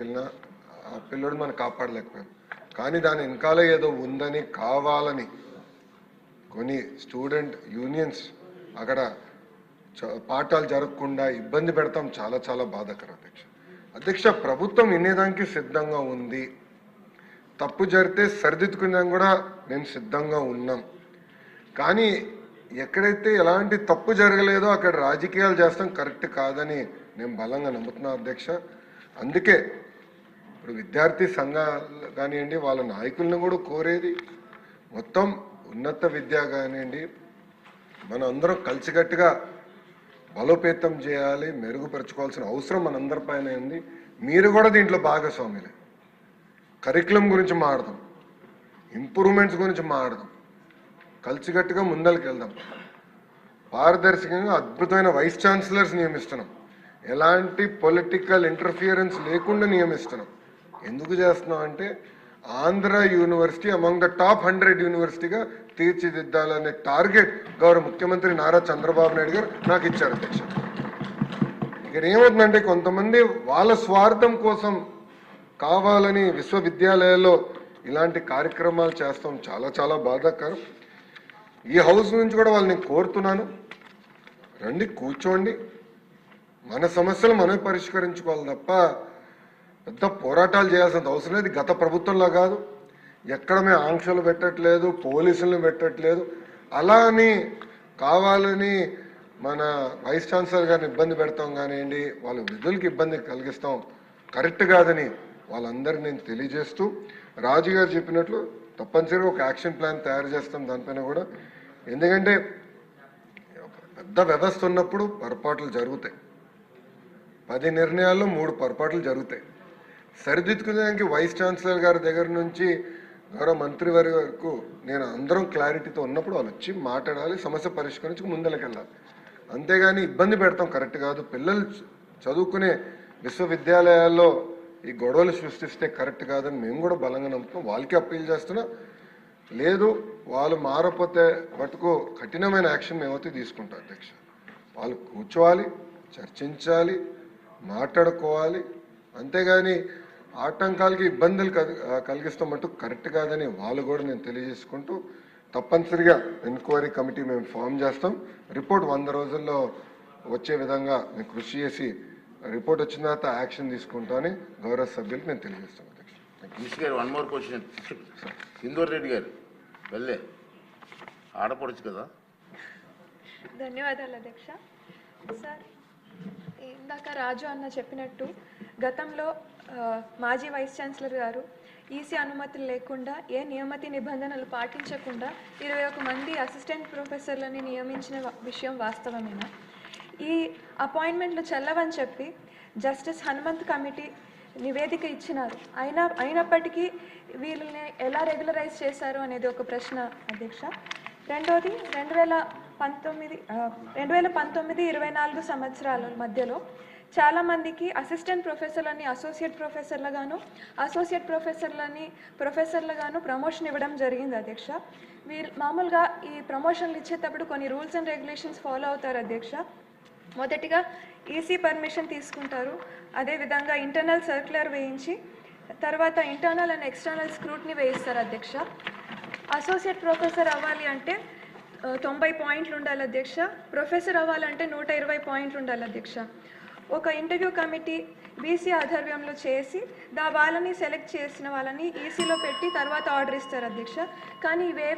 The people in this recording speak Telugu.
వెళ్ళినా ఆ పిల్లడు మనం కాపాడలేకపోయాం. కానీ దాని వెనకాల ఏదో ఉందని కావాలని కొన్ని స్టూడెంట్ యూనియన్స్ అక్కడ పాఠాలు జరగకుండా ఇబ్బంది పెడతాం. చాలా చాలా బాధాకరం అధ్యక్ష. ప్రభుత్వం వినేదానికి సిద్ధంగా ఉంది. తప్పు జరిగితే సరిదిద్దుకునేదానికి కూడా మేము సిద్ధంగా ఉన్నాం. కానీ ఎక్కడైతే ఎలాంటి తప్పు జరగలేదో అక్కడ రాజకీయాలు చేస్తాం కరెక్ట్ కాదని నేను బలంగా నమ్ముతున్నాను అధ్యక్ష. అందుకే ఇప్పుడు విద్యార్థి సంఘాలు కానివ్వండి, వాళ్ళ నాయకులను కూడా కోరేది మొత్తం ఉన్నత విద్య కానివ్వండి, మనం అందరం కలిసికట్టుగా బలోపేతం చేయాలి, మెరుగుపరచుకోవాల్సిన అవసరం మనందరిపైన ఉంది. మీరు కూడా దీంట్లో భాగస్వాములే. కరికులం గురించి మాట్లాడదాం, ఇంప్రూవ్మెంట్స్ గురించి మాట్లాడదాం, కలిసికట్టుగా ముందరికి వెళ్దాం. పారదర్శకంగా అద్భుతమైన వైస్ ఛాన్సలర్స్ నియమిస్తున్నాం. ఎలాంటి పొలిటికల్ ఇంటర్ఫియరెన్స్ లేకుండా నియమిస్తున్నాం. ఎందుకు చేస్తున్నాం అంటే Andhra university among the top 100 యూనివర్సిటీగా తీర్చిదిద్దాలనే టార్గెట్ గౌరవ ముఖ్యమంత్రి నారా చంద్రబాబు నాయుడు గారు నాకు ఇచ్చారు అధ్యక్ష. ఇక్కడ ఏమవుతుందంటే కొంతమంది వాళ్ళ స్వార్థం కోసం కావాలని విశ్వవిద్యాలయాల్లో ఇలాంటి కార్యక్రమాలు చేస్తాం. చాలా చాలా బాధాకరం. ఈ హౌస్ నుంచి కూడా వాళ్ళని కోరుతున్నాను, రండి కూర్చోండి, మన సమస్యలు మనమే పరిష్కరించుకోవాలి తప్ప పెద్ద పోరాటాలు చేయాల్సినంత అవసరం లేదు. గత ప్రభుత్వంలో కాదు, ఎక్కడ మేము ఆంక్షలు పెట్టట్లేదు, పోలీసులను పెట్టట్లేదు. అలా అని కావాలని మన వైస్ ఛాన్సలర్ గారిని ఇబ్బంది పెడతాం కానివ్వండి, వాళ్ళ విధులకి ఇబ్బంది కలిగిస్తాం కరెక్ట్ కాదని వాళ్ళందరినీ నేను తెలియజేస్తూ, రాజు గారు చెప్పినట్లు తప్పనిసరిగా ఒక యాక్షన్ ప్లాన్ తయారు చేస్తాం దానిపైన కూడా. ఎందుకంటే పెద్ద వ్యవస్థ ఉన్నప్పుడు పొరపాట్లు జరుగుతాయి. 10 నిర్ణయాల్లో 3 పొరపాట్లు జరుగుతాయి. సరిదిద్దుకునేదానికి వైస్ ఛాన్సలర్ గారి దగ్గర నుంచి గౌరవ మంత్రి వారి వరకు నేను అందరం క్లారిటీతో ఉన్నప్పుడు వాళ్ళు వచ్చి మాట్లాడాలి, సమస్య పరిష్కరించి ముందరకెళ్ళాలి. అంతేగాని ఇబ్బంది పెడతాం కరెక్ట్ కాదు. పిల్లలు చదువుకునే విశ్వవిద్యాలయాల్లో ఈ గొడవలు సృష్టిస్తే కరెక్ట్ కాదని మేము కూడా బలంగా నమ్ముతున్నాం. వాళ్ళకి అప్పీల్ చేస్తున్నా. లేదు వాళ్ళు మారపోతే మటుకు కఠినమైన యాక్షన్ మేమైతే తీసుకుంటాం అధ్యక్ష. వాళ్ళు కూర్చోవాలి, చర్చించాలి, మాట్లాడుకోవాలి. అంతేగాని ఆటంకాలకి ఇబ్బందులు కలిగిస్తాం మటుకు కరెక్ట్ కాదని వాళ్ళు కూడా నేను తెలియజేసుకుంటూ, తప్పనిసరిగా ఎంక్వైరీ కమిటీ మేము ఫామ్ చేస్తాం. రిపోర్ట్ 100 రోజుల్లో వచ్చే విధంగా మేము కృషి చేసి రిపోర్ట్ వచ్చిన తర్వాత యాక్షన్ తీసుకుంటామని గౌరవ సభ్యులకు నేను తెలియజేస్తాను అధ్యక్ష. One more question. Sindoor Reddy గారు వెళ్ళే ఆడపడచ్చు కదా. ధన్యవాదాలు అధ్యక్ష. సార్, ఇందాక రాజు అన్న చెప్పినట్టు గతంలో మాజీ వైస్ ఛాన్సలర్ గారు ఈసీ అనుమతులు లేకుండా ఏ నియమతి నిబంధనలు పాటించకుండా 21 మంది అసిస్టెంట్ ప్రొఫెసర్లని నియమించిన విషయం వాస్తవమేనా? ఈ అపాయింట్మెంట్లు చెల్లవని చెప్పి జస్టిస్ హనుమంత్ కమిటీ నివేదిక ఇచ్చినారు. అయినప్పటికీ వీళ్ళని ఎలా రెగ్యులరైజ్ చేశారు అనేది ఒక ప్రశ్న అధ్యక్ష. రెండోది 2019-24 సంవత్సరాల మధ్యలో చాలామందికి అసిస్టెంట్ ప్రొఫెసర్లని అసోసియేట్ ప్రొఫెసర్లుగాను, అసోసియేట్ ప్రొఫెసర్లుగాను ప్రమోషన్ ఇవ్వడం జరిగింది అధ్యక్ష. మామూలుగా ఈ ప్రమోషన్లు ఇచ్చేటప్పుడు కొన్ని రూల్స్ అండ్ రెగ్యులేషన్స్ ఫాలో అవుతారు అధ్యక్ష. మొదటిగా ఈసీ పర్మిషన్ తీసుకుంటారు. అదేవిధంగా ఇంటర్నల్ సర్క్యులర్ వేయించి తర్వాత ఇంటర్నల్ అండ్ ఎక్స్టర్నల్ స్క్రూట్ని వేయిస్తారు అధ్యక్ష. అసోసియేట్ ప్రొఫెసర్ అవ్వాలి అంటే 90 పాయింట్లు ఉండాలి అధ్యక్ష. ప్రొఫెసర్ అవ్వాలంటే 120 పాయింట్లు ఉండాలి అధ్యక్ష. ఒక ఇంటర్వ్యూ కమిటీ బీసీ ఆధ్వర్యంలో చేసి వాళ్ళని సెలెక్ట్ చేసిన వాళ్ళని ఈసీలో పెట్టి తర్వాత ఆర్డర్ ఇస్తారు అధ్యక్ష. కానీ ఇవే